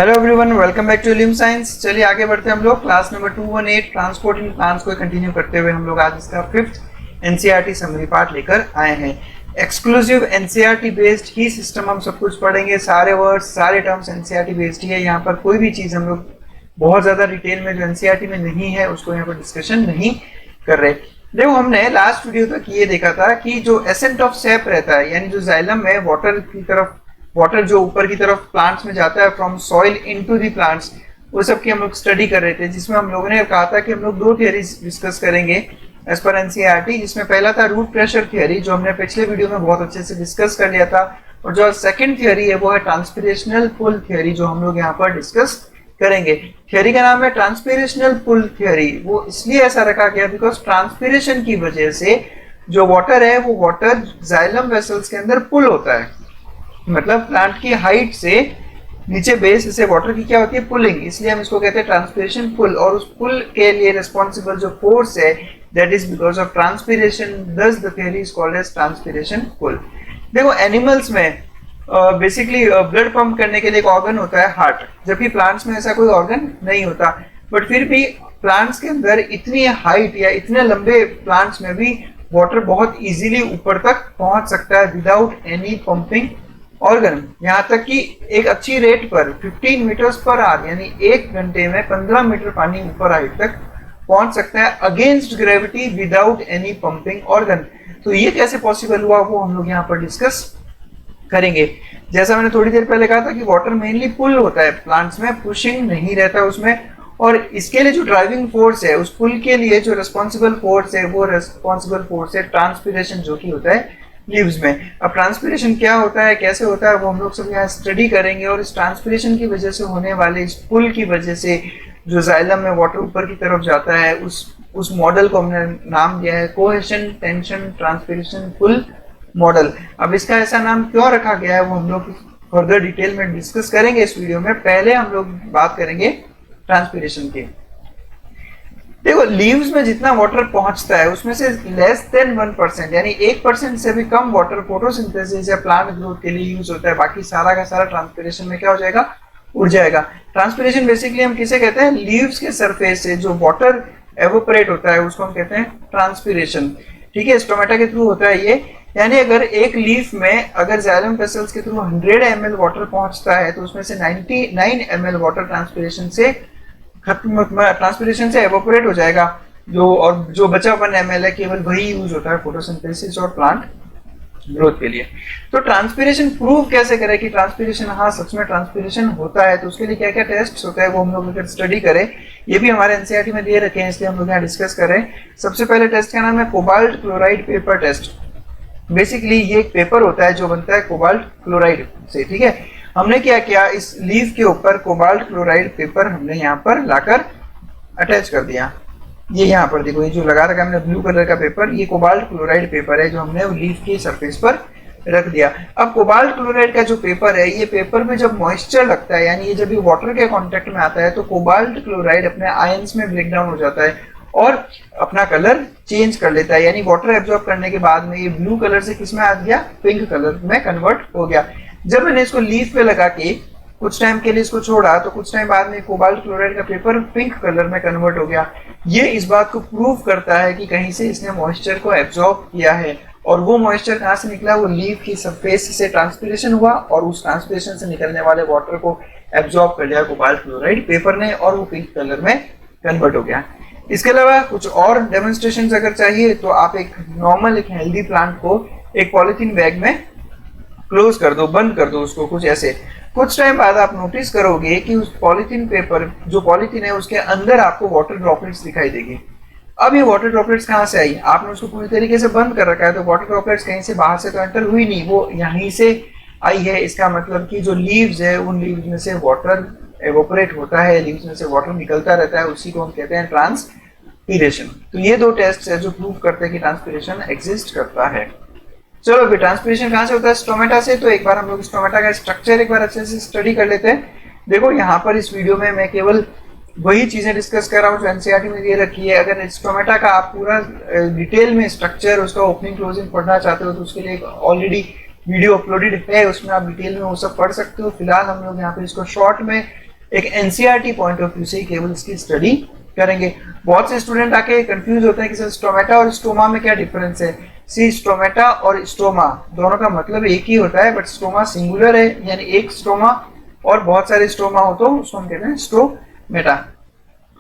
Hello everyone, welcome back to Lim science. चलिए आगे बढ़ते हैं हम लोग। Class number 218 transport in plants को कंटिन्यू करते हुए हम लोग आज इसका 5th एनसीईआरटी समरी पार्ट लेकर आए हैं। एक्सक्लूसिव एनसीईआरटी बेस्ड ही सिस्टम हम सब कुछ पढ़ेंगे। सारे वर्ड्स सारे टर्म्स एनसीईआरटी बेस्ड ही है। यहाँ पर कोई भी चीज हम लोग बहुत ज्यादा डिटेल में जो एनसीईआरटी में नहीं है उसको यहाँ पर डिस्कशन नहीं कर रहे। देखो, हमने लास्ट वीडियो तक ये देखा था कि जो एसेंट ऑफ सेप रहता है, यानी जो जाइलम में वाटर जो ऊपर की तरफ प्लांट्स में जाता है from soil into the plants, वो सब की हम लोग स्टडी कर रहे थे। जिसमें हम लोगों ने कहा था कि हम लोग दो थियरीज डिस्कस करेंगे एज पर एनसीईआरटी, जिसमें पहला था रूट प्रेशर थियरी जो हमने पिछले वीडियो में बहुत अच्छे से डिस्कस कर लिया था, और जो सेकंड थियरी है वो है ट्रांसपिरेशनल पुल थियरी जो हम लोग यहाँ पर डिस्कस करेंगे। थियरी का नाम है ट्रांसपिरेशनल पुल थियरी। वो इसलिए ऐसा रखा गया बिकॉज ट्रांसपिरेशन की वजह से जो वाटर है वो वाटर जाइलम वेसल्स के अंदर पुल होता है, मतलब प्लांट की हाइट से नीचे बेस से वाटर की क्या होती है, पुलिंग। इसलिए हम इसको कहते हैं ट्रांसपिरेशन पुल। और उस पुल के लिए रिस्पॉन्सिबल जो फोर्स है that is because of transpiration, thus the theory is called as transpiration pull. देखो, एनिमल्स में बेसिकली ब्लड पंप करने के लिए एक ऑर्गन होता है हार्ट, जबकि प्लांट्स में ऐसा कोई ऑर्गन नहीं होता। बट फिर भी प्लांट्स के अंदर इतनी हाइट या इतने लंबे प्लांट्स में भी वाटर बहुत इजीली ऊपर तक पहुंच सकता है विदाउट एनी पंपिंग ऑर्गन। यहाँ तक कि एक अच्छी रेट पर 15 मीटर्स पर आवर यानी 1 घंटे में 15 मीटर पानी ऊपर हाइट तक पहुंच सकता है against gravity without any pumping organ. तो ये कैसे पॉसिबल हुआ वो हम लोग यहाँ पर डिस्कस करेंगे। जैसा मैंने थोड़ी देर पहले कहा था कि वाटर मेनली पुल होता है प्लांट्स में, पुशिंग नहीं रहता उसमें। और इसके लिए जो ड्राइविंग फोर्स है, उस पुल के लिए जो रिस्पॉन्सिबल फोर्स है वो रिस्पॉन्सिबल फोर्स है ट्रांसपिरेशन, जो कि होता है लीव्स में। अब ट्रांसपिरेशन क्या होता है, कैसे होता है, वो हम लोग सब यहाँ स्टडी करेंगे। और इस ट्रांसपिरेशन की वजह से होने वाले इस पुल की वजह से जो जाइलम में वाटर ऊपर की तरफ जाता है, उस मॉडल को हमने नाम दिया है cohesion tension transpiration pull model. अब इसका ऐसा नाम क्यों रखा गया है वो हम लोग फर्दर डिटेल में डिस्कस करेंगे इस वीडियो में। पहले हम लोग बात करेंगे ट्रांसपिरेशन की। देखो, लीव्स में जितना वाटर पहुंचता है उसमें से लेस देन 1% यानी 1% से भी कम वाटर फोटोसिंथेसिस या प्लांट ग्रोथ के लिए यूज होता है। बाकी सारा का सारा ट्रांसपिरेशन में क्या हो जाएगा, उड़ जाएगा। ट्रांसपिरेशन बेसिकली हम किसे कहते हैं, लीव्स के सरफेस से जो वाटर एवोपरेट होता है उसको हम कहते हैं ट्रांसपिरेशन। ठीक है, स्टोमेटा के थ्रू होता है ये। यानी अगर एक लीफ में अगर जाइलम वेसल्स के थ्रू 100 ml वाटर पहुंचता है तो उसमें से 99 ml वाटर ट्रांसपिरेशन से खत्म, ट्रांसपिरेशन से एवोपरेट हो जाएगा। जो बचा 1 ml है केवल वही यूज होता है फोटोसिंथेसिस और प्लांट ग्रोथ के लिए। तो ट्रांसपिरेशन प्रूव कैसे करें कि ट्रांसपिरेशन हाँ सच में ट्रांसपिरेशन होता है, तो उसके लिए क्या क्या टेस्ट होता है वो हम लोग अगर स्टडी करें। ये भी हमारे एनसीईआरटी में दिए रखे हैं, इसलिए हम लोग यहाँ डिस्कस करें। सबसे पहले टेस्ट का नाम है cobalt chloride paper test. Basically ये एक पेपर होता है जो बनता है कोबाल्ट क्लोराइड से। ठीक है, हमने क्या किया, इस लीफ के ऊपर कोबाल्ट क्लोराइड पेपर हमने यहाँ पर लाकर अटैच कर दिया। ये यहाँ पर देखो, ये जो लगा रखा हमने ब्लू कलर का पेपर, ये कोबाल्ट क्लोराइड पेपर है जो हमने लीफ की सरफेस पर रख दिया। अब कोबाल्ट क्लोराइड का जो पेपर है, ये पेपर में जब मॉइस्चर लगता है यानी ये जब ये वाटर के कांटेक्ट में आता है तो कोबाल्ट क्लोराइड अपने आयंस में ब्रेक डाउन हो जाता है और अपना कलर चेंज कर लेता है। यानी वाटर एब्जॉर्ब करने के बाद में ये ब्लू कलर से किस में आ गया, पिंक कलर में कन्वर्ट हो गया। जब मैंने इसको लीफ पे लगा के कुछ टाइम के लिए इसको छोड़ा तो कुछ टाइम बाद में कोबाल्ट क्लोराइड का पेपर पिंक कलर में कन्वर्ट हो गया। ये इस बात को प्रूव करता है कि कहीं से इसने मॉइस्चर को एब्जॉर्ब किया है, और वो मॉइस्चर कहाँ से निकला, वो लीफ की सरफेस से ट्रांसपिरेशन हुआ और उस ट्रांसपिरेशन से निकलने वाले वाटर को एब्जॉर्ब कर लिया कोबाल्ट क्लोराइड पेपर ने और वो पिंक कलर में कन्वर्ट हो गया। इसके अलावा कुछ और डेमोन्स्ट्रेशन अगर चाहिए तो आप एक नॉर्मल एक हेल्दी प्लांट को एक पॉलिथीन बैग में क्लोज कर दो, बंद कर दो उसको कुछ ऐसे। कुछ टाइम बाद आप नोटिस करोगे कि उस पॉलिथीन पेपर जो पॉलिथीन है उसके अंदर आपको वाटर ड्रॉपलेट्स दिखाई देगी। अब ये वाटर ड्रॉपलेट्स कहाँ से आई, आपने उसको पूरी तरीके से बंद कर रखा है तो वाटर ड्रॉपलेट्स कहीं से बाहर से तो एंटर हुई नहीं, वो यहीं से आई है। इसका मतलब कि जो लीव्स है उन लीव्स में से वाटर एवोपरेट होता है, लीव्स में से वाटर निकलता रहता है, उसी को हम कहते हैं ट्रांसपिरेशन। तो ये दो टेस्ट है जो प्रूव करते हैं कि ट्रांसपिरेशन एग्जिस्ट करता है। चलो फिर ट्रांसपिरेशन कहाँ से होता है, स्टोमेटा से। तो एक बार हम लोग स्टोमेटा का स्ट्रक्चर एक बार अच्छे से स्टडी कर लेते हैं। देखो, यहाँ पर इस वीडियो में मैं केवल वही चीजें डिस्कस कर रहा हूँ जो एनसीईआरटी में दे रखी है। अगर स्टोमेटा का आप पूरा डिटेल में स्ट्रक्चर, उसका ओपनिंग क्लोजिंग पढ़ना चाहते हो तो उसके लिए ऑलरेडी वीडियो अपलोडेड है, उसमें आप डिटेल में वो सब पढ़ सकते हो। फिलहाल हम लोग यहाँ पे इसको शॉर्ट में एक एनसीईआरटी पॉइंट ऑफ व्यू से केवल इसकी स्टडी करेंगे। बहुत से स्टूडेंट आके कंफ्यूज होते हैं कि सर स्टोमेटा और स्टोमा में क्या डिफरेंस है। सी स्टोमेटा और स्टोमा दोनों का मतलब एक ही होता है, बट स्टोमा सिंगुलर है, यानी एक स्टोमा, और बहुत सारे स्टोमा हो तो उसको हम कहते हैं स्टोमेटा।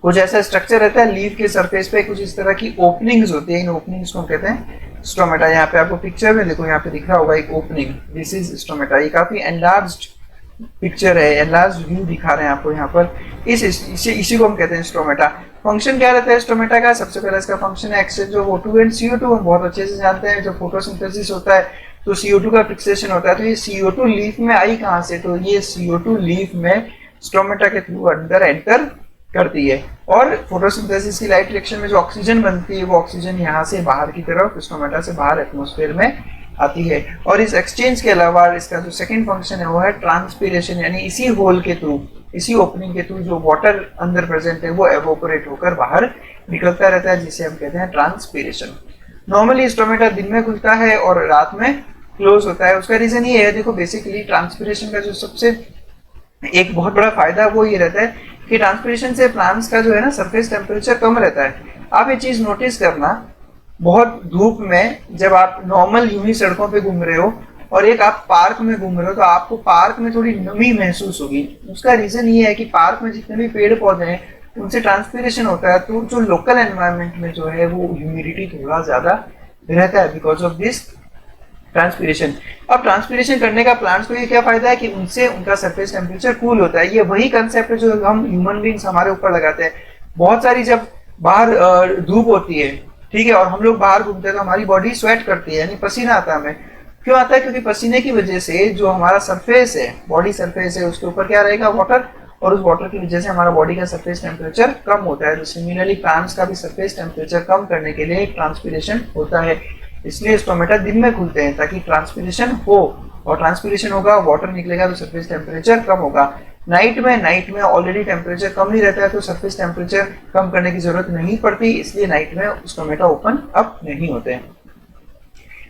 कुछ ऐसा स्ट्रक्चर रहता है लीफ के सरफेस पे, कुछ इस तरह की ओपनिंग्स होती है, इन ओपनिंग्स को कहते हैं स्टोमेटा। यहाँ पे आपको पिक्चर में देखो, यहाँ पे दिख रहा होगा एक ओपनिंग, दिस इज स्टोमेटा। ये काफी एनलार्ज्ड पिक्चर है, एनलार्ज्ड व्यू दिखा रहे हैं आपको यहाँ पर। इसी को हम कहते हैं स्टोमेटा। फंक्शन क्या रहता है स्टोमेटा का? सबसे पहले इसका फंक्शन है exchange of O2 and CO2। हम बहुत अच्छे से जानते हैं जब फोटोसिंथेसिस होता है तो CO2 का फिक्सेशन होता है। तो ये CO2 लीफ में आई कहाँ से? तो ये CO2 लीफ में स्टोमेटा के थ्रू अंदर एंटर करती है, और फोटोसिंथेसिस की लाइट रिएक्शन में जो ऑक्सीजन बनती है वो ऑक्सीजन यहाँ से बाहर की तरफ स्टोमेटा से बाहर एटमॉस्फेयर में आती है। और इस एक्सचेंज के अलावा इसका जो सेकंड फंक्शन है वो है ट्रांसपीरेशन, यानी इसी होल के थ्रू, इसी ओपनिंग के थ्रू जो वाटर अंदर प्रेजेंट है वो एवोपोरेट होकर बाहर निकलता रहता है, जिसे हम कहते हैं ट्रांसपीरेशन। नॉर्मली स्टोमेटा दिन में खुलता है और रात में क्लोज होता है। उसका रीजन ये है, देखो बेसिकली ट्रांसपीरेशन का जो सबसे एक बहुत बड़ा फायदा वो ये रहता है कि ट्रांसपीरेशन से प्लांट्स का जो है ना सरफेस टेम्परेचर कम रहता है। आप ये चीज नोटिस करना, बहुत धूप में जब आप नॉर्मल यूं ही सड़कों पे घूम रहे हो और एक आप पार्क में घूम रहे हो तो आपको पार्क में थोड़ी नमी महसूस होगी। उसका रीजन ये है कि पार्क में जितने भी पेड़ पौधे हैं उनसे ट्रांसपीरेशन होता है, तो जो लोकल एनवायरनमेंट में जो है वो ह्यूमिडिटी थोड़ा ज्यादा रहता है बिकॉज ऑफ दिस ट्रांसपीरेशन। अब ट्रांसपीरेशन करने का प्लांट्स को ये क्या फायदा है कि उनसे उनका सरफेस टेम्परेचर कूल होता है। ये वही कंसेप्ट है जो हम ह्यूमन बींग्स हमारे ऊपर लगाते हैं। बहुत सारी जब बाहर धूप होती है, ठीक है, और हम लोग बाहर घूमते हैं तो हमारी बॉडी स्वेट करती है, यानी पसीना आता है हमें। क्यों आता है? क्योंकि पसीने की वजह से जो हमारा सरफेस है, बॉडी सरफेस है, उसके ऊपर क्या रहेगा? वाटर, और उस वाटर की वजह से हमारा बॉडी का सरफेस टेम्परेचर कम होता है। तो सिमिलरली प्लांट्स का भी सरफेस टेम्परेचर कम करने के लिए ट्रांसपीरेशन होता है। इसलिए स्टोमेटा दिन में खुलते हैं ताकि ट्रांसपीरेशन हो, और ट्रांसपीरेशन होगा, वाटर निकलेगा तो सरफेस टेम्परेचर कम होगा। नाइट में ऑलरेडी टेम्परेचर कम ही रहता है तो सरफेस टेम्परेचर कम करने की जरूरत नहीं पड़ती, इसलिए नाइट में स्टोमेटा ओपन अप नहीं होते हैं।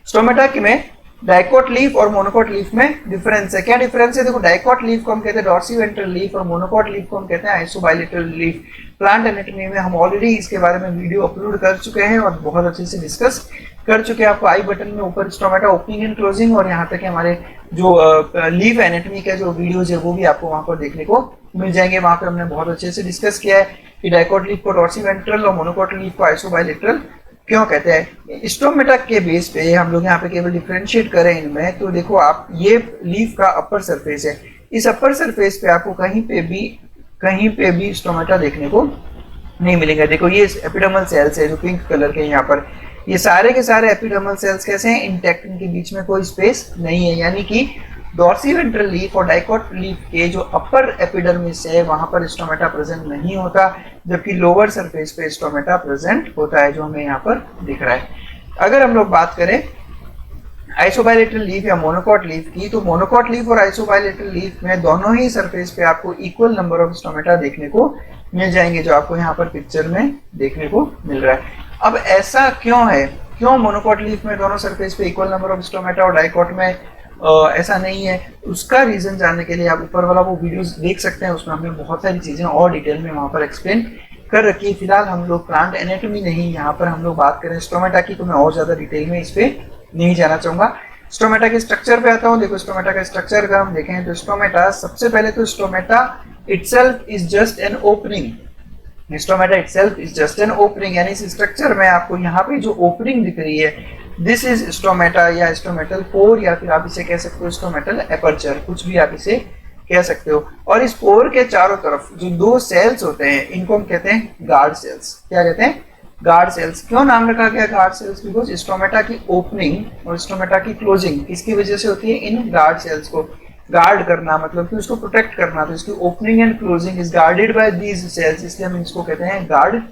स्टोमेटा में डाइकोट लीफ और मोनोकोट लीफ में डिफरेंस है। क्या डिफरेंस है? देखो, डाइकोट लीफ को हम कहते हैं डॉर्सीवेंट्रल लीफ और मोनोकोट लीफ को हम कहते हैं आइसोबाइलेटरल लीफ। प्लांट एनाटॉमी में हम ऑलरेडी इसके बारे में वीडियो अपलोड कर चुके हैं और बहुत अच्छे से डिस्कस कर चुके हैं। आपको आई बटन में ऊपर स्टोमेटा ओपनिंग एंड क्लोजिंग और यहाँ तक हमारे जो लीफ एनाटॉमी का जो वीडियोज है वो भी आपको वहां पर देखने को मिल जाएंगे। वहां पर हमने बहुत अच्छे से डिस्कस किया है कि डाइकोट लीफ को डॉर्सीवेंट्रल और मोनोकोट लीफ को आइसोबाइलेटरल क्यों कहते हैं। स्टोमेटा के बेस पे हम लोग यहाँ पे केवल डिफरेंशिएट करें इनमें, तो देखो आप, ये लीफ का अपर सरफेस है। इस अपर सरफेस पे आपको कहीं पे भी स्टोमेटा देखने को नहीं मिलेगा। देखो, ये एपिडर्मल सेल्स है जो पिंक कलर के यहाँ पर, ये सारे के सारे एपिडर्मल सेल्स कैसे हैं? इंटैक्ट, इनके बीच में कोई स्पेस नहीं है। यानी कि डॉर्सीवेंट्रल लीफ और डाइकोट लीफ के जो अपर एपिडर्मिस है वहां पर स्टोमेटा प्रेजेंट नहीं होता, जबकि लोअर सरफेस पे स्टोमेटा प्रेजेंट होता है, जो हमें यहाँ पर दिख रहा है। अगर हम लोग बात करें आइसोबाइलेटरल लीफ या मोनोकोट लीफ की, तो मोनोकोट लीफ और आइसोबाइलेटरल लीफ में दोनों ही सरफेस पे आपको इक्वल नंबर ऑफ स्टोमेटा देखने को मिल जाएंगे, जो आपको यहाँ पर पिक्चर में देखने को मिल रहा है। अब ऐसा क्यों है? क्यों मोनोकोट लीफ में दोनों सरफेस पे इक्वल नंबर ऑफ स्टोमेटा और डाइकोट में ऐसा नहीं है? उसका रीजन जानने के लिए आप ऊपर वाला वो वीडियोस देख सकते हैं, उसमें हमने बहुत सारी चीजें और डिटेल में वहां पर एक्सप्लेन कर रखी है। फिलहाल हम लोग प्लांट एनाटॉमी नहीं, यहाँ पर हम लोग बात करें स्टोमेटा की, तो मैं और ज्यादा डिटेल में इस पे नहीं जाना चाहूंगा। स्टोमेटा के स्ट्रक्चर पे आता हूँ। देखो, स्टोमेटा का स्ट्रक्चर अगर हम देखें तो स्टोमेटा, सबसे पहले तो stomata itself is just an opening. Stomata itself is just an opening, यानी इस स्ट्रक्चर में आपको यहाँ पे जो ओपनिंग दिख रही है, दिस इज स्टोमेटा या स्टोमेटल पोर, या फिर आप इसे कह सकते हो स्टोमेटल एपर्चर, कुछ भी आप इसे कह सकते हो। और इस पोर के चारों तरफ जो दो सेल्स होते हैं, इनको हम कहते हैं गार्ड सेल्स। क्या कहते हैं? Guard cells. क्यों नाम रखा गया गार्ड सेल्स? बिकॉज स्टोमेटा की ओपनिंग और स्टोमेटा की क्लोजिंग किसकी वजह से होती है? इन गार्ड सेल्स को गार्ड करना, मतलब कि उसको प्रोटेक्ट करना। तो इसकी opening and closing is guarded by these cells, इसलिए हम इसको कहते हैं गार्ड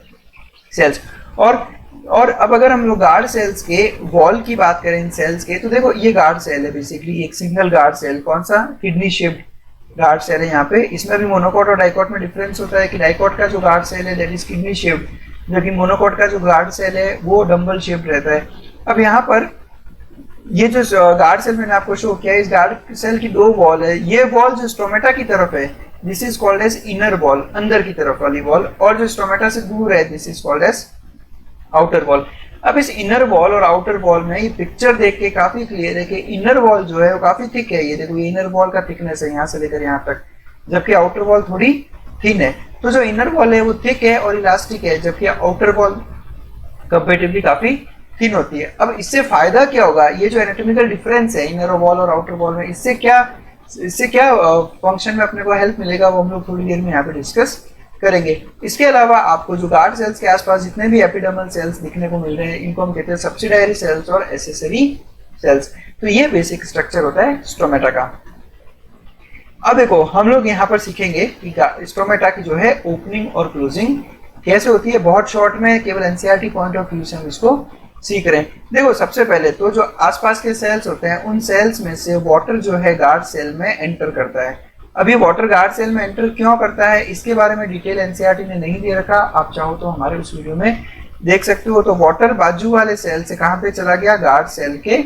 सेल्स। और अब अगर हम लोग गार्ड सेल्स के वॉल की बात करें, इन सेल्स के, तो देखो ये गार्ड सेल है बेसिकली, एक सिंगल गार्ड सेल। कौन सा? किडनी शेप्ड गार्ड सेल है यहाँ पे। इसमें भी मोनोकोट और डाइकोट में डिफरेंस होता है कि डाइकोट का जो गार्ड सेल है दैट इज किडनी शेप्ड, जबकि मोनोकोट का जो गार्ड सेल है वो डम्बल शेप्ड रहता है। अब यहाँ पर ये जो गार्ड सेल मैंने आपको शो किया, इस गार्ड सेल की दो वॉल है। ये वॉल जो स्टोमेटा की तरफ है, this is called as inner wall, अंदर की तरफ वाली वॉल, और जो स्टोमेटा से दूर है this is called as outer wall. अब इस इनर वॉल और आउटर वॉल में ये पिक्चर देख के काफी क्लियर है कि इनर वॉल जो है वो काफी थिक है। ये देखो ये इनर वॉल का थिकनेस है यहाँ से लेकर यहाँ तक, जबकि आउटर वॉल थोड़ी थिन है। तो जो इनर वॉल है वो थिक है और इलास्टिक है, जबकि आउटर वॉल कंपेरेटिवली काफी थिन होती है। अब इससे फायदा क्या होगा, ये जो एनाटॉमिकल डिफरेंस है इनर वॉल और आउटर वॉल में, इससे क्या फंक्शन में अपने को हेल्प मिलेगा वो हम लोग थोड़ी देर में यहाँ पे डिस्कस करेंगे। इसके अलावा आपको जो गार्ड सेल्स के आसपास जितने भी एपिडर्मल सेल्स दिखने को मिल रहे हैं इनको हम कहते हैं सब्सिडायरी सेल्स और एसेसरी सेल्स। तो ये बेसिक स्ट्रक्चर होता है स्टोमेटा का। अब देखो हम लोग यहाँ पर सीखेंगे कि स्टोमेटा की जो है ओपनिंग और क्लोजिंग कैसे होती है। बहुत शॉर्ट में केवल एनसीईआरटी पॉइंट ऑफ व्यू से हम इसको सीख रहे हैं। देखो सबसे पहले तो जो आसपास के सेल्स होते हैं उन सेल्स में से वाटर जो है गार्ड सेल में एंटर करता है। अब ये वाटर गार्ड सेल में एंटर क्यों करता है इसके बारे में डिटेल एनसीईआरटी ने नहीं दे रखा, आप चाहो तो हमारे उस वीडियो में देख सकते हो। तो वाटर बाजू वाले सेल से कहाँ पे चला गया, गार्ड सेल के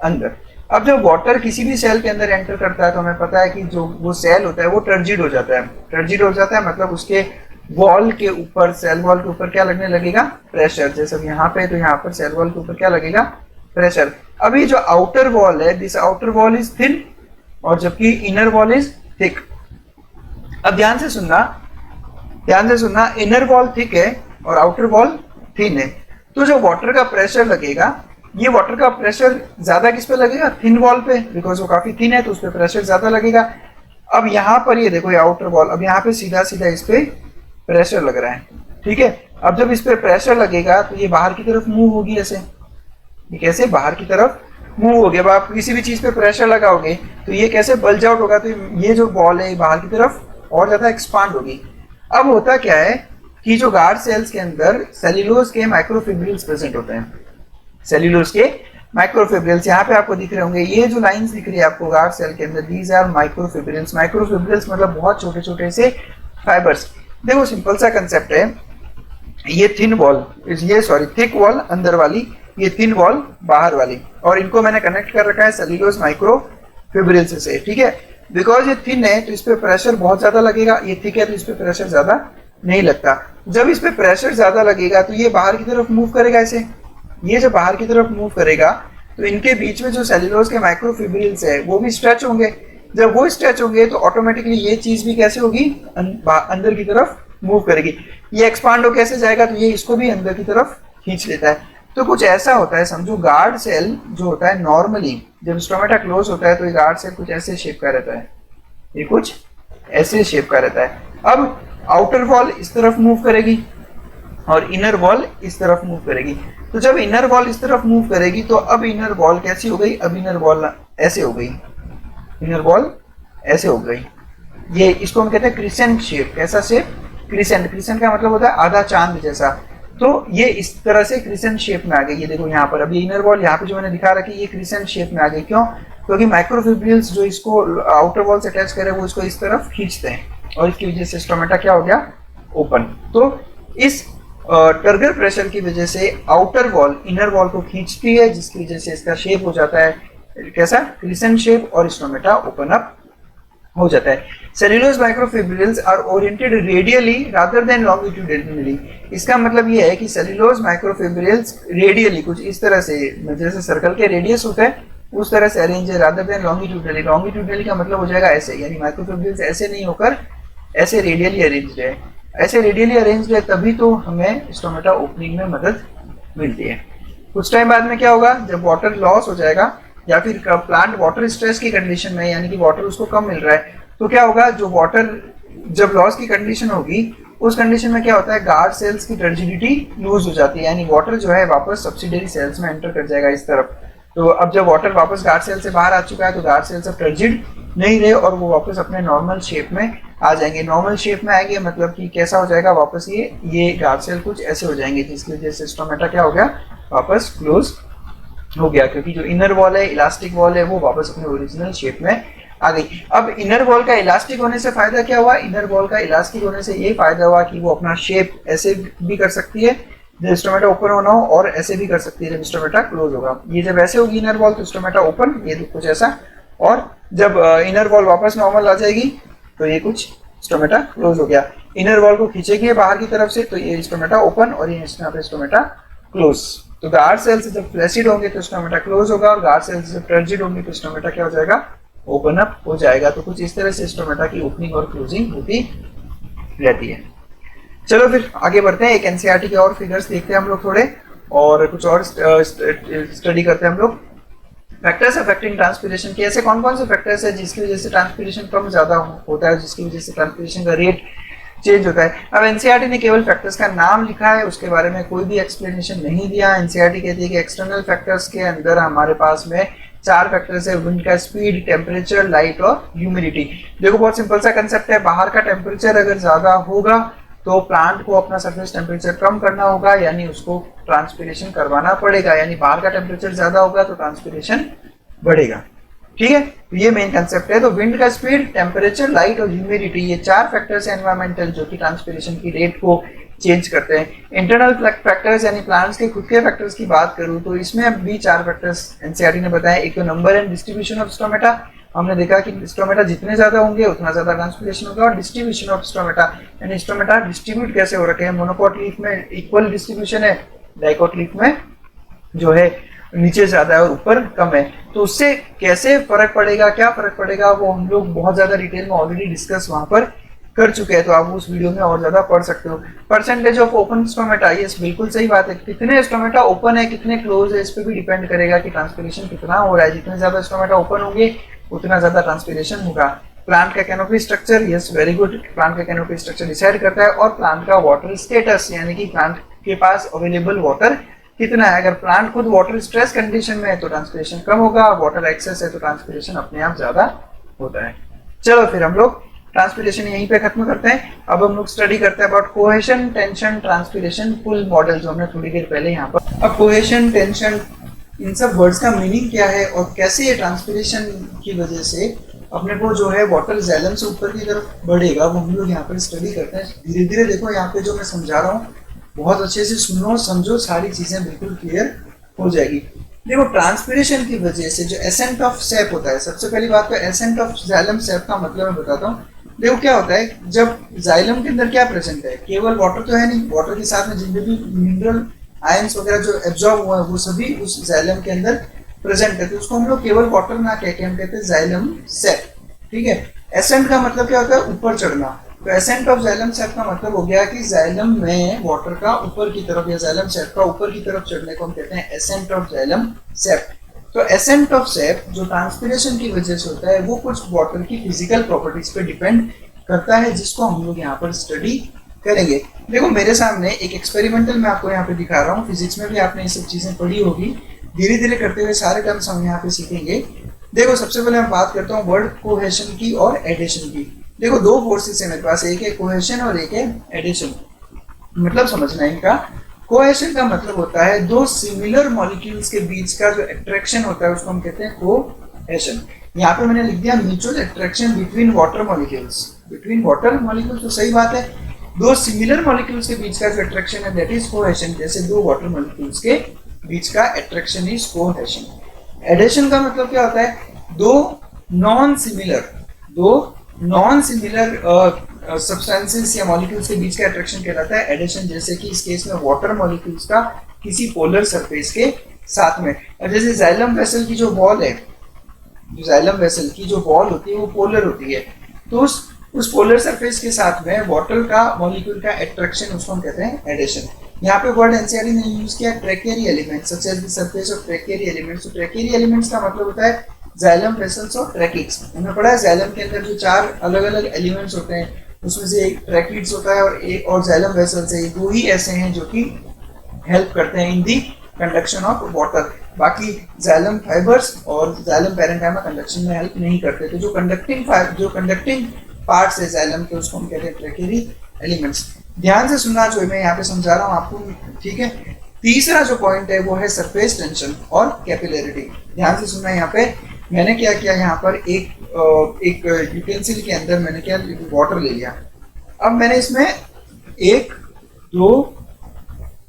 अंदर। अब जब वाटर किसी भी सेल के अंदर एंटर करता है तो हमें पता है कि जो वो सेल होता है वो टर्जिड हो जाता है। टर्जिड हो जाता है मतलब उसके वॉल के ऊपर, सेल वॉल के ऊपर क्या लगने लगेगा, प्रेशर। जैसे यहाँ पे तो यहाँ पर सेल वॉल के ऊपर क्या लगेगा, प्रेशर। अभी जो आउटर वॉल है this outer wall is thin और जबकि इनर वॉल इज थिक। अब ध्यान से सुनना, इनर वॉल थिक है और आउटर वॉल थिन है। तो जो वाटर का प्रेशर लगेगा, ये वाटर का प्रेशर ज्यादा किस पे लगेगा, थिन वॉल पे, बिकॉज वो काफी थिन है तो उस पर प्रेशर ज्यादा लगेगा। अब यहाँ पर ये देखो ये आउटर वॉल, अब यहाँ पे सीधा सीधा इस पे प्रेशर लग रहा है, ठीक है। अब जब इस पे प्रेशर लगेगा तो ये बाहर की तरफ मूव होगी, ऐसे ये कैसे बाहर की तरफ मूव होगी। अब आप किसी भी चीज पे प्रेशर लगाओगे तो ये कैसे बल्ज आउट होगा, तो ये जो बॉल है बाहर की तरफ और ज्यादा एक्सपांड होगी। अब होता क्या है कि जो गार्ड सेल्स के अंदर सेल्यूलोज के माइक्रोफिब्रिल्स प्रेजेंट होते हैं। सेल्यूलोज के माइक्रोफिब्रिल्स यहाँ पे आपको दिख रहे होंगे, ये जो लाइंस दिख रही है आपको गार्ड सेल के अंदर, दीज आर माइक्रोफिब्रिल्स। माइक्रोफिब्रिल्स मतलब बहुत छोटे छोटे से फाइबर्स। देखो सिंपल सा कंसेप्ट है, ये थिन वॉल, ये सॉरी थिक वॉल अंदर वाली, ये थिन वॉल बाहर वाली, और इनको मैंने कनेक्ट कर रखा है सेल्यूलोज माइक्रोफिब्रिल्स से, ठीक है। बिकॉज ये थिन है तो इस पे प्रेशर बहुत ज्यादा लगेगा, ये थिक है तो इस पे प्रेशर ज्यादा नहीं लगता। जब इस पे प्रेशर ज्यादा लगेगा तो ये बाहर की तरफ मूव करेगा ऐसे, ये जब बाहर की तरफ मूव करेगा तो इनके बीच में जो सेल्यूलोज के माइक्रोफिब्रिल्स है वो भी स्ट्रेच होंगे। जब वो स्ट्रेच होंगे तो ऑटोमेटिकली ये चीज भी कैसे होगी, अंदर की तरफ मूव करेगी। ये एक्सपांड हो कैसे जाएगा, तो ये इसको भी अंदर की तरफ खींच लेता है। तो कुछ ऐसा होता है, समझो गार्ड सेल जो होता है नॉर्मली जब स्टोमेटा क्लोज होता है तो ये गार्ड सेल कुछ ऐसे शेप का रहता है, ये कुछ ऐसे शेप का रहता है। अब आउटर वॉल इस तरफ मूव करेगी और इनर वॉल इस तरफ मूव करेगी। तो जब इनर वॉल इस तरफ मूव करेगी तो अब इनर वॉल कैसी हो गई, अब इनर वॉल ऐसे हो गई, इनर वॉल ऐसे हो गई। ये इसको हम कहते हैं क्रिसेंट शेप। कैसा शेप, क्रिसेंट। क्रिसेंट का मतलब होता है आधा चांद जैसा। तो ये इस तरह से क्रिसेंट शेप में आ गई। ये देखो यहाँ पर अभी इनर वॉल यहाँ पे जो मैंने दिखा रखी ये क्रिसेंट शेप में आ गई। क्यों, क्योंकि माइक्रोफिब्रिल्स जो इसको आउटर वॉल से अटैच करे वो इसको इस तरफ खींचते हैं और इसकी वजह से स्टोमेटा क्या हो गया, ओपन। तो इस टर्गर प्रेशर की वजह से आउटर वॉल इनर वॉल को खींचती है, जिसकी वजह से इसका शेप हो जाता है कैसा, क्रिसेंट शेप, और स्टोमेटा ओपन अप हो जाता है। Cellulose microfibrils are oriented radially rather than longitudinally. इसका मतलब ये है कि सेल्यूलोज माइक्रोफिब्रिल्स रेडियली कुछ इस तरह से, जैसे सर्कल के रेडियस होता है उस तरह से अरेंज है, रादर देन लॉन्गिट्यूडिनली। लॉन्गिट्यूडिनली का मतलब हो जाएगा ऐसे, यानी माइक्रोफिब्रिल्स ऐसे नहीं होकर ऐसे रेडियली अरेंज्ड है। ऐसे रेडियली अरेंज्ड है तभी तो हमें स्टोमेटा ओपनिंग में मदद मिलती है। कुछ टाइम बाद में क्या होगा, जब वाटर लॉस हो जाएगा या फिर प्लांट वाटर स्ट्रेस की कंडीशन में, यानी कि वाटर उसको कम मिल रहा है, तो क्या होगा, जो वाटर जब लॉस की कंडीशन होगी उस कंडीशन में क्या होता है, गार्ड सेल्स की टर्जिडिटी लूज हो जाती है, यानी वाटर जो है वापस सब्सिडरी सेल्स में एंटर कर जाएगा इस तरफ। तो अब जब वाटर वापस गार्ड सेल से बाहर आ चुका है तो गार्ड सेल्स अब टर्जिड नहीं रहे और वो वापस अपने नॉर्मल शेप में आ जाएंगे। नॉर्मल शेप में आएंगे मतलब कि कैसा हो जाएगा वापस, ये गार्ड सेल कुछ ऐसे हो जाएंगे, जिसकी वजह से स्टोमेटा क्या हो गया, वापस क्लोज हो गया, क्योंकि जो इनर वॉल है, इलास्टिक वॉल है, वो वापस अपने ओरिजिनल शेप में आ गई। अब इनर वॉल का इलास्टिक होने से फायदा क्या हुआ, इनर वॉल का इलास्टिक होने से ये फायदा हुआ कि वो अपना शेप ऐसे भी कर सकती है जब स्टोमेटा ओपन होना हो, और ऐसे भी कर सकती है जब स्टोमेटा क्लोज होगा। ये जब ऐसे होगी इनर वॉल तो स्टोमेटा ओपन, ये कुछ ऐसा, और जब इनर वॉल वापस नॉर्मल आ जाएगी तो ये कुछ स्टोमेटा क्लोज हो गया। इनर वॉल को खींचेगी बाहर की तरफ से तो ये स्टोमेटा ओपन और ये यहाँ पे स्टोमेटा क्लोज। तो गार्ड सेल्स जब फ्लैसिड होंगे तो स्टोमेटा क्लोज होगा और गार्ड सेल्स जब टर्जिड होंगे तो स्टोमेटा क्या हो जाएगा, ओपन अप हो जाएगा। तो कुछ इस तरह से स्टोमेटा की ओपनिंग और क्लोजिंग होती रहती है। चलो फिर आगे बढ़ते हैं, एक एनसीईआरटी के और फिगर्स देखते हैं हम लोग थोड़े, और कुछ और स्टडी करते हैं हम लोग। फैक्टर्स अफेक्टिंग ट्रांसपीरेशन के, ऐसे कौन कौन से फैक्टर्स है जिसकी वजह से ट्रांसपीरेशन कम ज्यादा होता है, जिसकी वजह से ट्रांसपीरेशन का रेट चेंज होता है। अब एनसीईआरटी ने केवल फैक्टर्स का नाम लिखा है, उसके बारे में कोई भी एक्सप्लेनेशन नहीं दिया। एनसीईआरटी कहती है कि एक्सटर्नल फैक्टर्स के अंदर हमारे पास में 4 फैक्टर्स है, विंड का स्पीड, टेम्परेचर, लाइट और ह्यूमिडिटी। देखो बहुत सिंपल सा कंसेप्ट है, बाहर का टेम्परेचर अगर ज्यादा होगा तो प्लांट को अपना सरफेस टेम्परेचर कम करना होगा, यानी उसको ट्रांसपीरेशन करवाना पड़ेगा, यानी बाहर का टेम्परेचर ज्यादा होगा तो ट्रांसपीरेशन बढ़ेगा। ठीक है, तो ये मेन कंसेप्ट है। तो विंड का स्पीड, टेम्परेचर, लाइट और ह्यूमिडिटी, ये 4 फैक्टर्स है एनवायरमेंटल जो कि ट्रांसपीरेशन की रेट को चेंज करते हैं। इंटरनल फैक्टर्स यानी प्लांट्स के खुद के फैक्टर्स की बात करूं तो इसमें भी 4 फैक्टर्स एनसीईआरटी ने बताया। एक तो number and distribution of stomata, हमने देखा कि स्टोमेटा जितने ज्यादा होंगे उतना ज्यादा ट्रांसपीरेशन होगा। और डिस्ट्रीब्यूशन ऑफ स्टोमेटा यानी स्टोमेटा डिस्ट्रीब्यूट कैसे हो रखे हैं, मोनोकोट लीफ में इक्वल डिस्ट्रीब्यूशन है, डाइकोट लीफ में जो है नीचे ज्यादा है और ऊपर कम है। तो उससे कैसे फर्क पड़ेगा, क्या फर्क पड़ेगा, वो हम लोग बहुत ज्यादा डिटेल में ऑलरेडी डिस्कस वहां पर कर चुके हैं, तो आप उस वीडियो में और ज्यादा पढ़ सकते हो। परसेंटेज ऑफ ओपन स्टोमेटा, ये बिल्कुल सही बात है, कितने स्टोमेटा ओपन है कितने क्लोज है इस पे भी डिपेंड करेगा कि ट्रांसपीरेशन कितना हो रहा है। जितने ज्यादा स्टोमेटा ओपन होंगे उतना ज्यादा ट्रांसपीरेशन होगा। प्लांट का canopy structure, yes very good, plant का कैनोपी स्ट्रक्चर डिसाइड करता है। और प्लांट का वाटर स्टेटस यानी कि प्लांट के पास अवेलेबल वाटर कितना है। अगर प्लांट खुद वाटर स्ट्रेस कंडीशन में है तो ट्रांसपीरेशन कम होगा, वाटर एक्सेस है तो ट्रांसपीरेशन अपने आप ज्यादा होता है। चलो फिर हम लोग ट्रांसपीरेशन यहीं पे खत्म करते हैं। अब हम लोग स्टडी करते हैं about cohesion, tension, transpiration, pull model जो हमने थोड़ी देर पहले यहाँ पर। अब कोहेशन, टेंशन, इन सब वर्ड्स का मीनिंग क्या है और कैसे ये ट्रांसपीरेशन की वजह से अपने को जो है वाटर जैलम से ऊपर की तरफ बढ़ेगा, वो हम लोग यहाँ पर स्टडी करते हैं। धीरे धीरे देखो यहाँ पे जो मैं समझा रहा हूँ बहुत अच्छे से सुनो, समझो, सारी चीजें बिल्कुल क्लियर हो जाएगी। देखो ट्रांसपीरेशन की वजह से जो एसेंट ऑफ सेप होता है, सबसे पहली बात तो एसेंट ऑफ जाइलम सेप का मतलब मैं बताता हूँ। देखो क्या होता है, जब जाइलम के अंदर क्या प्रेजेंट है, केवल वाटर तो है नहीं, वाटर के साथ में जितने भी मिनरल आयंस वगैरह जो एब्जॉर्ब हुआ है वो सभी उस जाइलम के अंदर प्रेजेंट है। तो उसको हम लोग केवल वाटर ना कह के हम कहते हैं जाइलम सेप। ठीक है, एसेंट का मतलब क्या होता है, ऊपर चढ़ना। तो एसेंट ऑफ जाइलम सेप का मतलब हो गया कि जाइलम में वाटर का ऊपर की तरफ या जाइलम सेप का ऊपर की तरफ चढ़ने को हम कहते हैं एसेंट ऑफ जाइलम सेप। तो एसेंट ऑफ सेप जो ट्रांसपीरेशन की वजह से होता है वो कुछ वाटर की फिजिकल प्रॉपर्टीज पे डिपेंड करता है, जिसको हम लोग यहाँ पर स्टडी करेंगे। देखो मेरे सामने एक एक्सपेरिमेंटल मैं आपको यहाँ पे दिखा रहा हूँ, फिजिक्स में भी आपने ये सब चीजें पढ़ी होगी, धीरे धीरे करते हुए सारे टर्म्स हम यहाँ पे सीखेंगे। देखो सबसे पहले मैं बात करता हूँ वर्ड कोहेशन की और एडिशन की। देखो दो फोर्सेस है मेरे पास, एक है कोहेशन और एक है एडिशन। मतलब समझना है इनका। कोहेशन का मतलब होता है दो सिमिलर मॉलिक्यूल्स के बीच का जो अट्रैक्शन होता है उसको हम कहते हैं कोहेशन। यहाँ पे मैंने लिख दिया mutual attraction between water molecules. Between water molecules तो सही बात है, दो सिमिलर मॉलिक्यूल्स के बीच का जो अट्रैक्शन है दैट इज कोहेशन। जैसे दो वाटर मॉलिक्यूल्स के बीच का अट्रैक्शन इज कोहेशन। एडिशन का मतलब क्या होता है, दो नॉन सिमिलर सब्सटेंसेस या मॉलिक्यूल्स के बीच का अट्रैक्शन कहलाता है एडिशन। जैसे कि इस केस में वाटर मॉलिक्यूल्स का किसी पोलर सरफेस के साथ में। और जैसे जाइलम वेसल की जो वॉल है, जो जाइलम वेसल की जो वॉल होती है वो पोलर होती है, तो उस पोलर सरफेस के साथ में वाटर का मॉलिक्यूल का अट्रैक्शन उसको हम कहते हैं एडिशन। यहाँ पे वर्ड एनसीईआरटी ने यूज किया tracheary elements such as the surface of tracheary elements. तो ट्रैकेरी एलिमेंट्स का मतलब होता है जाइलम वेसल्स और ट्रैकिड्स। हमने पढ़ा है जाइलम के अंदर जो 4 अलग अलग एलिमेंट्स होते हैं उसमें से एक ट्रैकिड्स होता है और जाइलम वेसल्स है। ये दो ही ऐसे हैं जो कि हेल्प करते हैं इन दी कंडक्शन ऑफ वाटर। बाकी जाइलम फाइबर्स और जाइलम पैरेन्काइमा कंडक्शन में हेल्प नहीं करते। तो जो कंडक्टिंग पार्ट्स है जाइलम के उसको हम कहते हैं ट्रैकेरी एलिमेंट्स। ध्यान से सुनना जो मैं यहाँ पे समझा रहा हूँ आपको, ठीक है। तीसरा जो पॉइंट है वो है सरफेस टेंशन और कैपिलरिटी। ध्यान से सुनना, यहाँ पे मैंने क्या किया, यहाँ पर एक यूटेंसिल के अंदर मैंने क्या वाटर ले लिया। अब मैंने इसमें 1, 2,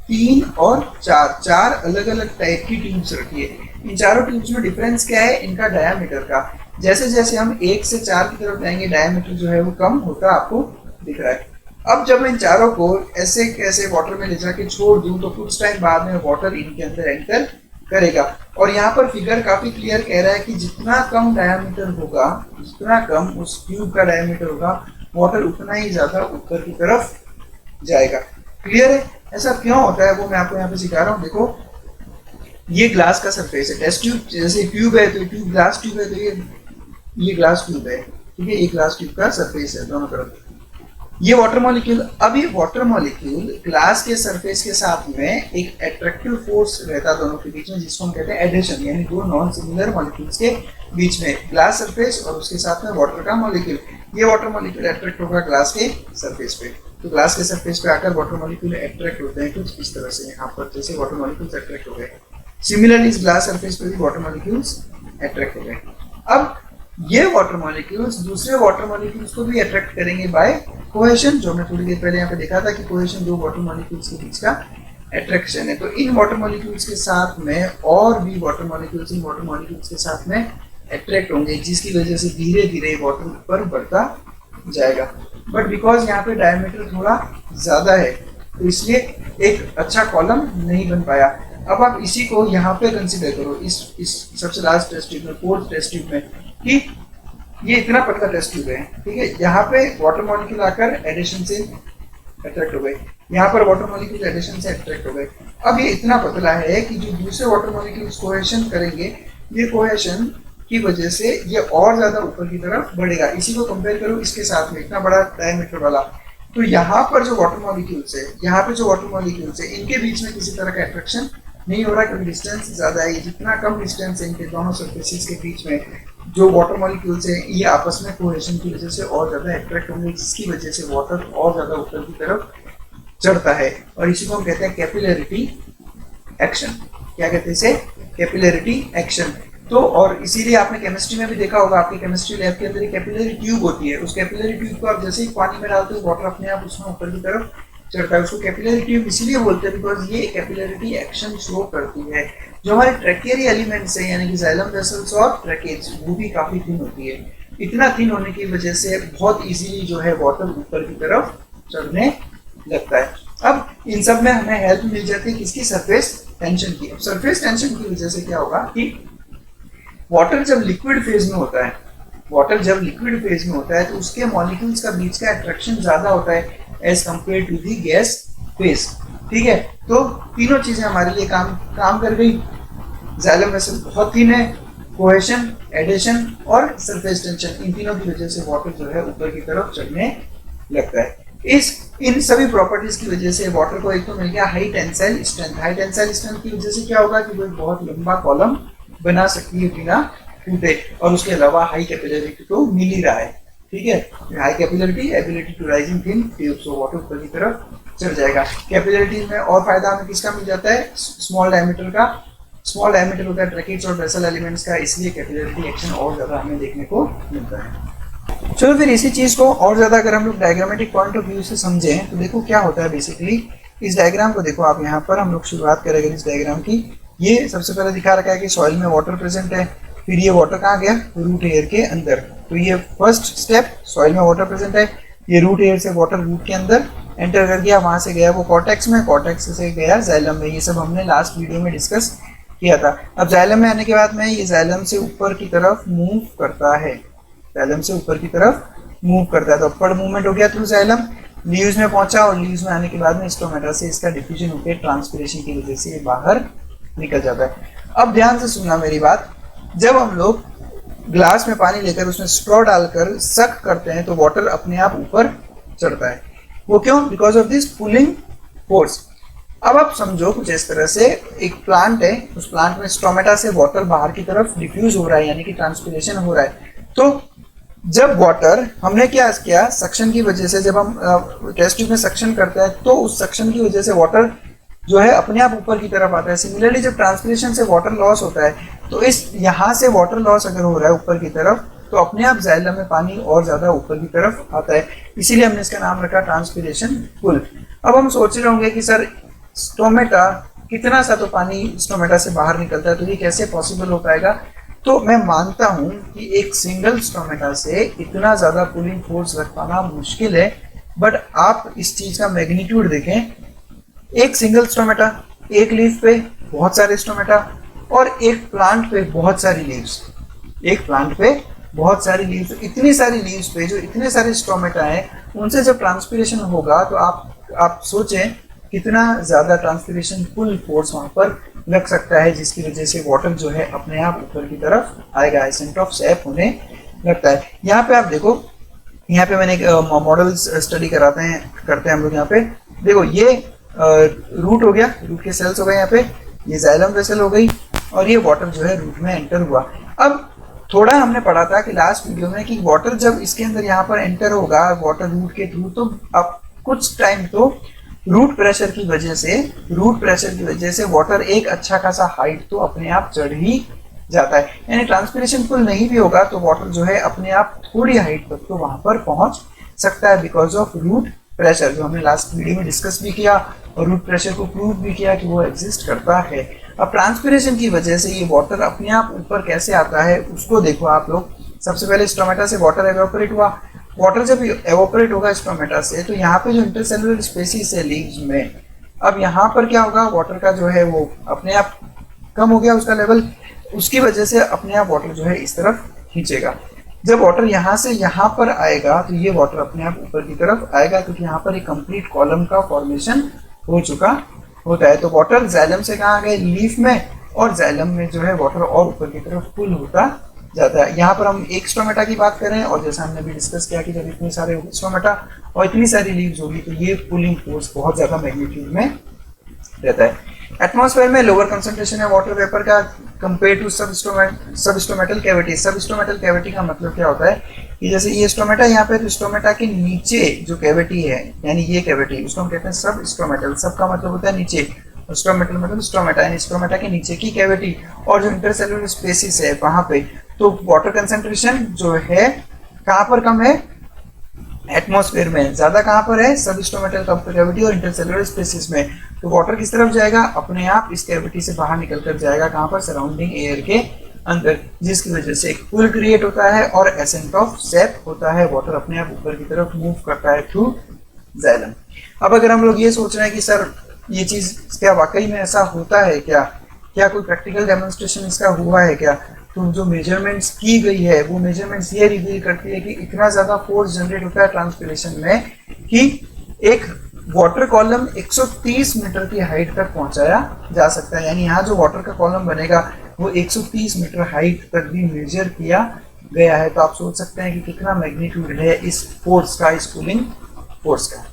3 और 4 अलग अलग टाइप की ट्यूब्स रखी है। इन चारों ट्यूब्स में डिफरेंस क्या है, इनका डायामीटर का। जैसे जैसे हम 1 से 4 की तरफ जाएंगे डायमीटर जो है वो कम होता आपको दिख रहा है। अब जब मैं इन चारों को ऐसे कैसे वाटर में ले जाके छोड़ दूं तो कुछ टाइम बाद में वाटर इनके अंदर एंटर करेगा। और यहाँ पर फिगर काफी क्लियर कह रहा है कि जितना कम डायमीटर होगा, जितना कम उस ट्यूब का डायमीटर होगा, वाटर उतना ही ज्यादा ऊपर की तरफ जाएगा। क्लियर है? ऐसा क्यों होता है वो मैं आपको यहाँ पे सिखा रहा हूँ। देखो ये ग्लास का सरफेस है, टेस्ट ट्यूब जैसे ट्यूब है तो ट्यूब ग्लास ट्यूब है, तो ये ग्लास ट्यूब है, ठीक है, ये ग्लास ट्यूब का सरफेस है दोनों तरफ। ये वाटर मॉलिक्यूल, अब ये वाटर मॉलिक्यूल ग्लास के सरफेस के साथ में एक अट्रैक्टिव फोर्स रहता है दोनों के बीच में, जिसको हम कहते हैं एडिशन, यानी दो नॉन सिमिलर मॉलिक्यूल्स के बीच में ग्लास सरफेस और उसके साथ में वाटर का मॉलिक्यूल। ये वाटर मॉलिक्यूल अट्रैक्ट होगा ग्लास के सरफेस पे, तो ग्लास के सरफेस पे आकर वाटर मॉलिक्यूल अट्रैक्ट होते हैं कुछ इस तरह से, यहाँ पर जैसे वाटर मॉलिक्यूल्स अट्रैक्ट हो गए। सिमिलरली इस ग्लास सरफेस पे भी वाटर मॉलिक्यूल्स अट्रैक्ट हो गए। अब ये वाटर मॉलिक्यूल्स दूसरे वाटर मॉलिक्यूल्स को भी अट्रैक्ट करेंगे बाय कोहेशन, जो हमने थोड़ी देर पहले यहाँ पे देखा था कि कोहेशन दो वाटर मॉलिक्यूल्स के बीच का अट्रैक्शन है। तो इन वाटर मॉलिक्यूल्स के साथ में और भी water molecules in water molecules के साथ में अट्रैक्ट होंगे, जिसकी वजह से धीरे धीरे वाटर ऊपर बढ़ता जाएगा। बट बिकॉज यहाँ पे डायमीटर थोड़ा ज्यादा है तो इसलिए एक अच्छा कॉलम नहीं बन पाया। अब आप इसी को यहाँ पे कंसिडर करो, इस सबसे लास्ट टेस्ट ट्यूब में, फोर्थ टेस्ट ट्यूब में, कि ये इतना पतला टेस्ट ट्यूब है, ठीक है, यहाँ पे वाटर मॉलिक्यूल आकर एडिशन से अट्रैक्ट हो गए, यहाँ पर वाटर मॉलिक्यूल एडिशन से अट्रैक्ट हो गए। अब ये इतना पतला है कि जो दूसरे वाटर मॉलिक्यूल्स कोहेशन करेंगे, ये कोहेशन की वजह से ये और ज्यादा ऊपर की तरफ बढ़ेगा। इसी को कंपेयर करो इसके साथ में, इतना बड़ा डायमीटर वाला, तो यहाँ पर जो वाटर मॉलिक्यूल्स है, यहाँ पे जो वाटर मॉलिक्यूल्स है, इनके बीच में किसी तरह का अट्रैक्शन नहीं हो रहा क्योंकि डिस्टेंस ज्यादा है। जितना कम डिस्टेंस है इनके दोनों सरफेसेस के बीच में, जो वाटर मॉलिक्यूल्स है ये आपस में कोहेशन की वजह से और ज्यादा अट्रैक्ट होंगे, जिसकी वजह से वाटर और ज्यादा ऊपर की तरफ चढ़ता है। और इसी को हम कहते हैं कैपिलरिटी एक्शन। क्या कहते हैं इसे? Capillarity action. तो और इसीलिए आपने केमिस्ट्री में भी देखा होगा, आपकी केमिस्ट्री लैब के अंदर एक कैपिलरी ट्यूब होती है। उस कैपिलरी ट्यूब को आप जैसे ही पानी में डालते हो, वाटर अपने आप उसमें ऊपर की तरफ चढ़ता है। उसको कैपिलरी ट्यूब इसीलिए बोलते हैं बिकॉज ये कैपिलरिटी एक्शन शो करती है। जो हमारे ट्रैकियरी एलिमेंट्स है यानी कि जाइलम वेसल्स और ट्रैकेज, वो भी काफी थिन होती है। इतना थिन होने की वजह से बहुत इजीली जो है वाटर ऊपर की तरफ चढ़ने लगता है। अब इन सब में हमें हेल्प मिल जाती है किसकी? सरफेस टेंशन की। अब सरफेस टेंशन की वजह से क्या होगा कि वाटर जब लिक्विड फेज में होता है, वाटर जब लिक्विड फेज में होता है तो उसके मॉलिक्यूल्स का बीच का अट्रैक्शन ज्यादा होता है as compare to the gas phase, ठीक है। तो तीनों चीजें हमारे लिए काम कर गई। जाइलम वेसल बहुत थिन है, कोहेशन, एडिशन और सरफेस टेंशन, इन तीनों की वजह से वाटर जो है ऊपर की तरफ चढ़ने लगता है। इन सभी प्रॉपर्टीज की वजह से वाटर को एक तो मिल गया high tensile strength. High tensile strength की वजह से क्या होगा कि वो एक बहुत लंबा कॉलम बना सकती है बिना टूटे, और उसके अलावा हाई कैपिलरिटी तो मिल ही रहा है, ठीक है। High capillarity, ability to rise in thin tube, so water ऊपर की तरफ चढ़ जाएगा। कैपिलरिटी में और फायदा हमें किसका मिल जाता है? स्मॉल डायमीटर का। स्मॉल डायमीटर होता है ट्रैकेज और वेसल एलिमेंट्स का, इसलिए कैपिलरिटी एक्शन और ज्यादा हमें देखने को मिलता है। चलो फिर इसी चीज को और ज्यादा अगर हम लोग डायग्रामेटिक पॉइंट ऑफ व्यू से समझें तो देखो क्या होता है बेसिकली। इस डायग्राम को देखो आप, यहाँ पर हम लोग शुरुआत करेंगे इस डायग्राम की। ये सबसे पहले दिखा रखा है कि सॉइल में वाटर प्रेजेंट है, फिर ये वाटर कहाँ गया? रूट एयर के अंदर। तो ये फर्स्ट स्टेप, सॉइल में वाटर प्रेजेंट है, ये रूट एयर से वाटर रूट के अंदर एंटर कर गया, वहां से गया वो कॉर्टेक्स में, कॉर्टेक्स से गया जाइलम में। ये सब हमने लास्ट वीडियो में डिस्कस किया था। अब जाइलम में आने के बाद में ये जाइलम से ऊपर की तरफ मूव करता है, जाइलम से ऊपर की तरफ मूव करता है। तो अपवर्ड मूवमेंट हो गया थ्रू जाइलम, लीव्स में पहुंचा, और लीव्स में आने के बाद में स्टोमेटा से इसका डिफ्यूजन होकर ट्रांसपिरेशन की वजह से ये बाहर निकल जाता है। अब ध्यान से सुनना मेरी बात, जब हम लोग ग्लास में पानी लेकर उसमें स्ट्रॉ डालकर सक करते हैं तो वाटर अपने आप ऊपर चढ़ता है। वो क्यों? Because of this pulling force. अब आप समझो कुछ इस तरह से, एक प्लांट है, उस प्लांट में स्टोमेटा से वाटर बाहर की तरफ डिफ्यूज हो रहा है यानी कि ट्रांसपिरेशन हो रहा है। तो जब वाटर हमने क्या किया, सक्शन की वजह से, जब हम टेस्ट ट्यूब में सक्शन करते हैं तो उस सक्शन की वजह से वाटर जो है अपने आप ऊपर की तरफ आता है। सिमिलरली जब ट्रांसपिरेशन से वाटर लॉस होता है तो इस यहाँ से वाटर लॉस अगर हो रहा है ऊपर की तरफ तो अपने आप जाइलम में पानी और ज्यादा ऊपर की तरफ आता है, इसीलिए हमने इसका नाम रखा ट्रांसपिरेशन पुल। अब हम सोच रहे होंगे कि सर स्टोमेटा, कितना सा तो पानी स्टोमेटा से बाहर निकलता है, तो ये कैसे पॉसिबल हो पाएगा? तो मैं मानता हूं कि एक सिंगल स्टोमेटा से इतना ज़्यादा पुलिंग फोर्स रख पाना मुश्किल है, बट आप इस चीज़ का मैग्नीट्यूड देखें, एक सिंगल स्टोमेटा, एक लीफ पे बहुत सारे स्टोमेटा, और एक प्लांट पे बहुत सारी लीव्स, एक प्लांट पे बहुत सारी लीव्स, इतनी सारी लीव्स पे जो इतने सारे स्टोमेटा हैं, उनसे जब ट्रांसपीरेशन होगा तो आप सोचें कितना ज़्यादा ट्रांसपीरेशन पुल फोर्स वहाँ पर लग सकता है, जिसकी वजह से वाटर जो है अपने आप ऊपर की तरफ आएगा, एसेंट ऑफ सैप होने लगता है। यहाँ पे आप देखो, यहाँ पे मैंने एक मॉडल स्टडी करते हैं हम लोग। यहाँ पे देखो, ये रूट हो गया, रूट के सेल्स हो गए, यहाँ पे ये जाइलम वेसल हो गई, और ये वाटर जो है रूट में एंटर हुआ। अब थोड़ा हमने पढ़ा था कि लास्ट वीडियो में कि वाटर जब इसके अंदर यहाँ पर एंटर होगा वाटर रूट के थ्रू, तो अब कुछ टाइम तो रूट प्रेशर की वजह से वाटर एक अच्छा खासा हाइट तो अपने आप चढ़ ही जाता है, यानी ट्रांसपीरेशन पुल नहीं भी होगा तो वाटर जो है अपने आप थोड़ी हाइट तक तो वहां पर पहुंच सकता है, बिकॉज ऑफ रूट प्रेशर, जो हमने लास्ट वीडियो में डिस्कस भी किया और रूट प्रेशर को प्रूव भी किया कि वो एग्जिस्ट करता है। अब ट्रांसपीरेशन की वजह से ये वाटर अपने आप ऊपर कैसे आता है उसको देखो आप लोग। सबसे पहले स्टोमेटा से वाटर एवेपोरेट हुआ, वाटर जब एवोपरेट होगा स्टोमेटा से, तो यहाँ पे जो इंटरसेलुलर स्पेसीज है लीव्स में, अब यहाँ पर क्या होगा, वाटर का जो है वो अपने आप कम हो गया उसका लेवल, उसकी वजह से अपने आप वाटर जो है इस तरफ खींचेगा। जब वाटर यहाँ से यहाँ पर आएगा तो ये वाटर अपने आप ऊपर की तरफ आएगा, क्योंकि यहाँ पर एक कंप्लीट कॉलम का फॉर्मेशन हो चुका होता है। तो वाटर जाइलम से कहाँ गए, लीफ में, और जाइलम में जो है वाटर और ऊपर की तरफ पुल होता जाता है। यहाँ पर हम एक स्टोमेटा की बात करें, और जैसा हमने भी डिस्कस किया कि जब इतने सारे स्टोमेटा और इतनी सारी लीव्स होगी तो ये पुलिंग फोर्स बहुत ज्यादा मैग्नीट्यूड में रहता है। एटमॉस्फेयर में लोअर कंसंट्रेशन है वाटर वेपर का कंपेयर टू सबस्टोमेटल कैविटी। सबस्टोमेटल कैविटी का मतलब क्या होता है कि जैसे ये स्टोमेटा यहाँ पे, तो स्टोमेटा के नीचे जो कैविटी है, यानी ये कैविटी, उसको हम कहते हैं सबस्टोमेटल। सब का मतलब होता है नीचे, स्टोमेटल मतलब स्टोमेटा, यानी स्टोमेटा के नीचे की कैविटी, और जो इंटरसेलुलर स्पेसिस है वहां पे, तो वाटर कंसंट्रेशन जो है कहाँ पर कम है, एटमॉस्फेयर में। ज्यादा कहाँ पर है, सबस्टोमेटल कैविटी और इंटरसेलुलर स्पेसिस में। तो वाटर किस तरफ जाएगा, अपने आप इस कैविटी से बाहर निकल कर जाएगा, कहाँ पर, सराउंडिंग एयर के अंदर, जिसकी वजह से एक पुल क्रिएट होता है और एसेंट ऑफ सैप होता है, वाटर अपने आप ऊपर की तरफ मूव करता है थ्रू जाइलम। अब अगर हम लोग ये सोच रहे हैं कि सर ये चीज क्या वाकई में ऐसा होता है क्या कोई प्रैक्टिकल डेमोन्स्ट्रेशन इसका हुआ है क्या, तो जो मेजरमेंट्स की गई है वो मेजरमेंट्स ये रिवील करती है कि इतना ज्यादा फोर्स जनरेट होता है ट्रांसपीरेशन में कि एक वाटर कॉलम 130 मीटर की हाइट तक पहुंचाया जा सकता है। यानी यहाँ जो वाटर का कॉलम बनेगा वो 130 मीटर हाइट तक भी मेजर किया गया है। तो आप सोच सकते हैं कि कितना मैग्नीट्यूड है इस फोर्स का, इस पुलिंग फोर्स का।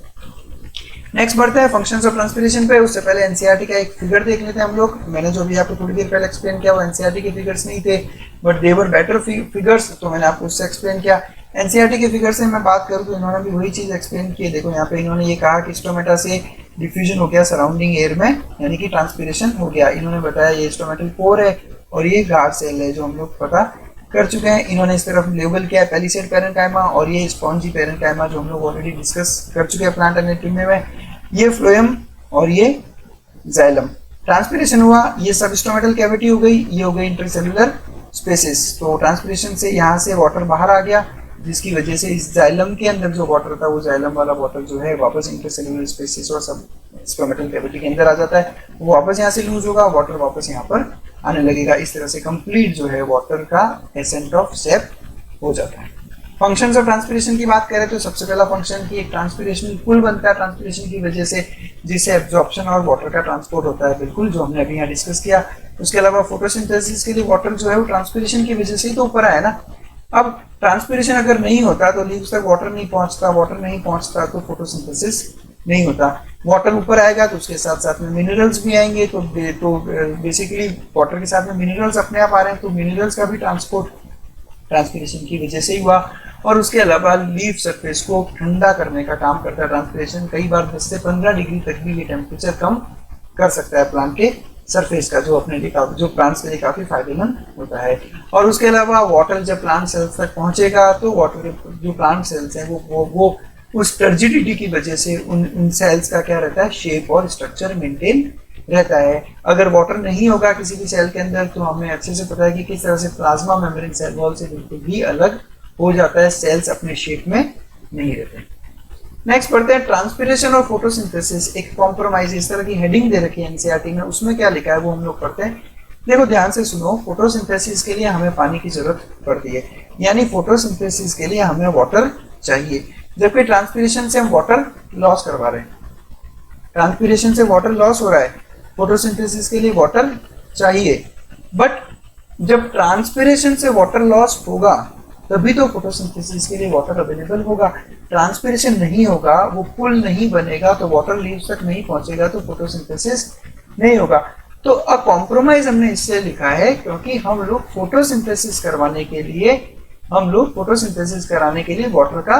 नेक्स्ट बढ़ते हैं फंक्शंस ऑफ ट्रांसपीरेशन पे। उससे पहले एनसीईआरटी का एक फिगर देख लेते हैं हम लोग। मैंने जो भी आपको थोड़ी देर पहले एक्सप्लेन किया वो एनसीईआरटी के फिगर्स नहीं थे, but they were better figures, तो मैंने आपको उससे एक्सप्लेन किया। एनसीईआरटी के फिगर से मैं बात करूँ तो इन्होंने भी वही चीज एक्सप्लेन की है। देखो यहाँ पे इन्होंने ये कहा कि स्टोमेटा से डिफ्यूजन हो गया सराउंडिंग एयर में, यानी कि ट्रांसपीरेशन हो गया। इन्होंने बताया ये स्टोमेटल पोर है और ये गार्ड सेल है, जो हम लोग पता कर चुके हैं। इन्होंने इस तरफ लेबल किया है पेलिसेड पेरेन्काइमा और ये स्पॉन्जी पेरेन्काइमा, जो हम लोग ऑलरेडी डिस्कस कर चुके हैं प्लांट एनाटॉमी में। ये फ्लोएम और ये जाइलम। ट्रांसपीरेशन हुआ, ये सबस्टोमेटल कैविटी हो गई, ये हो गई इंटरसेलुलर स्पेसिस। तो ट्रांसपीरेशन से यहाँ से वाटर बाहर आ गया, जिसकी वजह से इस जाइलम के अंदर जो वाटर था वो जाइलम वाला वाटर जो है वापस इंटरसेलुलर स्पेसिस और सबस्टोमेटल कैविटी के अंदर आ जाता है। वो वापस यहाँ से लूज होगा, वाटर वापस यहाँ पर आने लगेगा। इस तरह से कंप्लीट जो है वाटर का एसेंट ऑफ सैप हो जाता है। फंक्शंस ऑफ ट्रांसपीरेशन की बात करें तो सबसे पहला फंक्शन की एक ट्रांसपीरेशन पुल बनता है ट्रांसपीरेशन की वजह से, जिससे एब्जॉर्प्शन और वाटर का ट्रांसपोर्ट होता है, बिल्कुल जो हमने अभी यहाँ डिस्कस किया। उसके अलावा फोटोसिंथेसिस के लिए वाटर जो है वो ट्रांसपीरेशन की वजह से ही तो ऊपर आया ना। अब ट्रांसपीरेशन अगर नहीं होता तो लीव्स तक वाटर नहीं पहुंचता, वाटर नहीं पहुंचता तो फोटोसिंथेसिस नहीं होता। वाटर ऊपर आएगा तो उसके साथ साथ में मिनरल्स भी आएंगे, तो बेसिकली वाटर के साथ में मिनरल्स अपने आप आ रहे हैं, तो मिनरल्स का भी ट्रांसपोर्ट ट्रांसपीरेशन की वजह से ही हुआ। और उसके अलावा लीफ सरफेस को ठंडा करने का काम करता है ट्रांसपीरेशन। कई बार 10 से 15 डिग्री तक भी ये टेम्परेचर कम कर सकता है प्लांट के सरफेस का, जो अपने लिए जो प्लांट्स के लिए काफी फायदेमंद होता है। और उसके अलावा वाटर जब प्लांट सेल्स तक पहुंचेगा तो वाटर के जो प्लांट सेल्स हैं वो उस टर्जिडिटी की वजह से उन सेल्स का क्या रहता है, शेप और स्ट्रक्चर मेंटेन रहता है। अगर वाटर नहीं होगा किसी भी सेल के अंदर तो हमें अच्छे से पता है कि किस तरह से प्लाज्मा मेम्ब्रेन सेल वॉल से बिल्कुल भी अलग हो जाता है, सेल्स अपने शेप में नहीं रहते। नेक्स्ट पढ़ते हैं ट्रांसपिरेशन और फोटोसिंथेसिस। एक कॉम्प्रोमाइज इस तरह की हेडिंग दे रखी है एनसीईआरटी में, उसमें क्या लिखा है वो हम लोग पढ़ते हैं। देखो ध्यान से सुनो, फोटोसिंथेसिस के लिए हमें पानी की जरूरत पड़ती है, यानी फोटोसिंथेसिस के लिए हमें वाटर चाहिए, जबकि ट्रांसपिरेशन से हम वाटर लॉस करवा रहे हैं। ट्रांसपिरेशन से वाटर लॉस हो रहा है, फोटोसिंथेसिस के लिए वाटर चाहिए, बट जब ट्रांसपिरेशन से वाटर लॉस होगा तभी तो फोटोसिंथेसिस के लिए वाटर अवेलेबल होगा। ट्रांसपिरेशन नहीं होगा, वो पुल नहीं बनेगा, तो वाटर लीव्स तक नहीं पहुंचेगा, तो फोटोसिंथेसिस नहीं होगा। तो अ कॉम्प्रोमाइज हमने इससे लिखा है क्योंकि हम लोग फोटोसिंथेसिस कराने के लिए वाटर का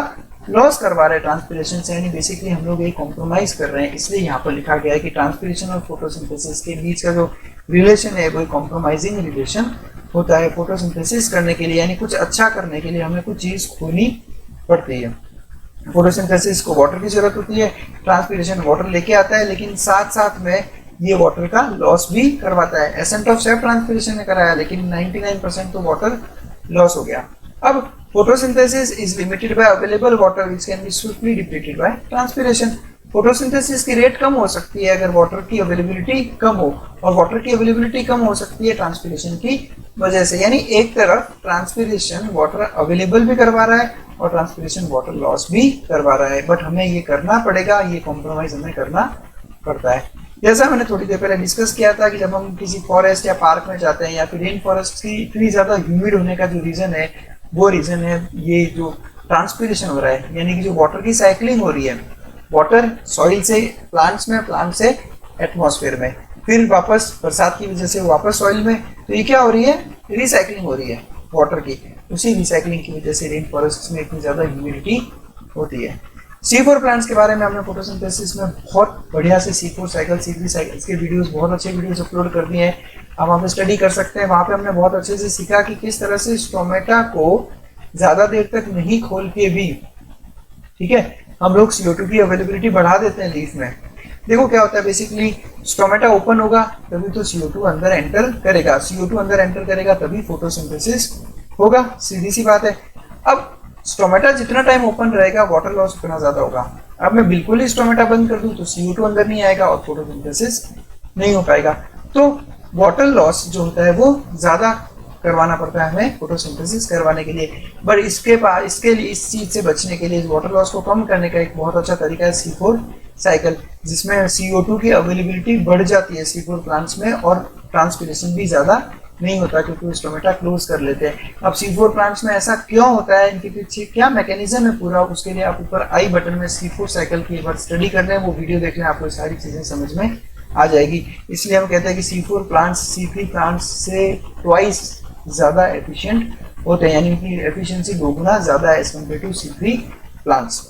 लॉस करवा रहे हैं ट्रांसपिरेशन से, यानी बेसिकली हम लोग एक कॉम्प्रोमाइज कर रहे हैं, इसलिए यहाँ पर लिखा गया है कि ट्रांसपिरेशन और फोटोसिंथेसिस के बीच का जो रिलेशन है वो कॉम्प्रोमाइजिंग रिलेशन होता है। फोटोसिंथेसिस करने के लिए यानी कुछ अच्छा करने के लिए हमें कुछ चीज खोनी पड़ती है। फोटोसिंथेसिस को वाटर की जरूरत होती है, ट्रांसपिरेशन वाटर लेके आता है, लेकिन साथ साथ में ये वाटर का लॉस भी करवाता है। एसेंट ऑफ सेल्फ ट्रांसपिरेशन ने कराया, लेकिन 99% तो वाटर लॉस हो गया। अब photosynthesis is limited by available water which can be swiftly depleted by transpiration. Photosynthesis की रेट कम हो सकती है अगर वाटर की अवेलेबिलिटी कम हो, और वाटर की अवेलेबिलिटी कम हो सकती है ट्रांसपिरेशन की वजह से। यानी एक तरफ ट्रांसपिरेशन वाटर अवेलेबल भी करवा रहा है और ट्रांसपिरेशन वाटर लॉस भी करवा रहा है, बट हमें ये करना पड़ेगा, ये कॉम्प्रोमाइज हमें करना पड़ता है। जैसा मैंने थोड़ी देर पहले डिस्कस किया था कि जब हम किसी फॉरेस्ट या पार्क में जाते हैं या फिर रेन फॉरेस्ट की इतनी ज्यादा ह्यूमिड होने का जो रीजन है वो रीजन है ये जो ट्रांसपिरेशन हो रहा है, यानी कि जो वाटर की साइक्लिंग हो रही है, वाटर सॉइल से प्लांट्स में, प्लांट से एटमॉस्फेयर में, फिर वापस बरसात की वजह से वापस सॉइल में, तो ये क्या हो रही है, रिसाइक्लिंग हो रही है वाटर की। उसी रिसाइक्लिंग की वजह से रेन फॉरेस्ट में इतनी ज्यादा ह्यूमिडिटी होती है। C4 प्लांट्स के बारे में हमने फोटोसिंथेसिस में बहुत बढ़िया से C4 साइकिल, C3 साइकिल्स के वीडियोस, बहुत अच्छे वीडियोस अपलोड कर दिए हैं, आप वहाँ पे स्टडी कर सकते हैं। वहाँ पे हमने बहुत अच्छे से सीखा कि किस तरह से स्टोमेटा को ज्यादा देर तक नहीं खोल के भी, ठीक है, हम लोग CO2 की अवेलेबिलिटी बढ़ा देते हैं लीफ में। देखो क्या होता है, बेसिकली स्टोमेटा ओपन होगा तभी तो CO2 अंदर एंटर करेगा, CO2 अंदर एंटर करेगा तभी फोटोसिंथेसिस होगा, सीधी सी बात है। अब स्टोमेटा जितना टाइम ओपन रहेगा वाटर लॉस उतना ज्यादा होगा। अब मैं बिल्कुल ही स्टोमेटा बंद कर दूं तो CO2 अंदर नहीं आएगा और फोटोसिंथेसिस नहीं हो पाएगा। तो वाटर लॉस जो होता है वो ज्यादा करवाना पड़ता है हमें फोटोसिंथेसिस करवाने के लिए। बट इसके लिए इस चीज से बचने के लिए, वाटर लॉस को कम करने का एक बहुत अच्छा तरीका है C4 साइकिल, जिसमें CO2 की अवेलेबिलिटी बढ़ जाती है C4 प्लांट्स में और ट्रांसपिरेशन भी ज्यादा नहीं होता क्योंकि स्टोमेटा क्लोज कर लेते हैं। अब C4 प्लांट्स में ऐसा क्यों होता है, इनके पीछे क्या मैकेनिज्म है पूरा, उसके लिए आप ऊपर आई बटन में C4 साइकिल की एक बार स्टडी कर लें, वो वीडियो देख लें, आपको सारी चीजें समझ में आ जाएगी। इसलिए हम कहते हैं कि C4 प्लांट्स C3 प्लांट्स से ट्वाइस ज्यादा एफिशिएंट होते हैं, यानी उनकी एफिशिएंसी दोगुना ज्यादा है as compared to C3 plants.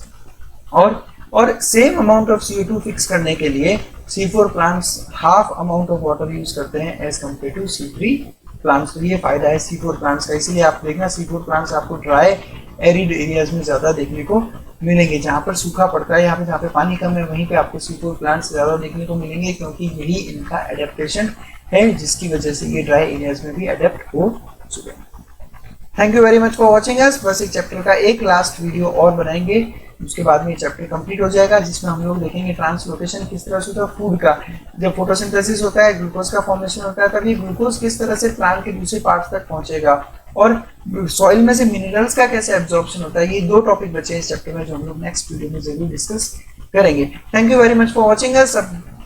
और same amount of CO2 fix करने के लिए C4 plants half amount of water use करते हैं as compared to C3 plants. तो ये फायदा है C4 प्लांट्स का, इसीलिए आप देखना C4 प्लांट्स आपको ड्राई एरिड एरियाज में ज्यादा देखने को मिलेंगे, जहाँ पर सूखा पड़ता है, यहाँ पे जहाँ पे पानी कम है वहीं पे आपको C4 प्लांट्स ज्यादा देखने को मिलेंगे, क्योंकि यही इनका एडेप्टेशन है जिसकी वजह से ये ड्राई एरियाज में भी अडेप्ट हो चुके हैं। Thank you very much for watching us. बस एक चैप्टर का एक लास्ट वीडियो और बनाएंगे, उसके बाद में ये चैप्टर कंप्लीट हो जाएगा, जिसमें हम लोग देखेंगे ट्रांसलोकेशन किस तरह से होता है फूड का। जब फोटोसिंथेसिस होता है, ग्लूकोज का फॉर्मेशन होता है, तभी ग्लूकोज किस तरह से प्लांट के दूसरे पार्ट्स तक पहुंचेगा, और सॉइल में से मिनरल्स का कैसे एब्जॉर्प्शन होता है। ये दो टॉपिक बचे हैं इस चैप्टर में जो हम लोग नेक्स्ट वीडियो में जरूर डिस्कस करेंगे। Thank you very much for watching us.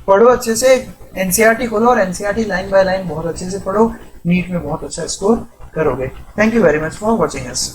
पढ़ो अच्छे से, एनसीईआरटी खोलो और एनसीईआरटी लाइन बाय लाइन बहुत अच्छे से पढ़ो, नीट में बहुत अच्छा स्कोर करोगे। Thank you very much for watching us.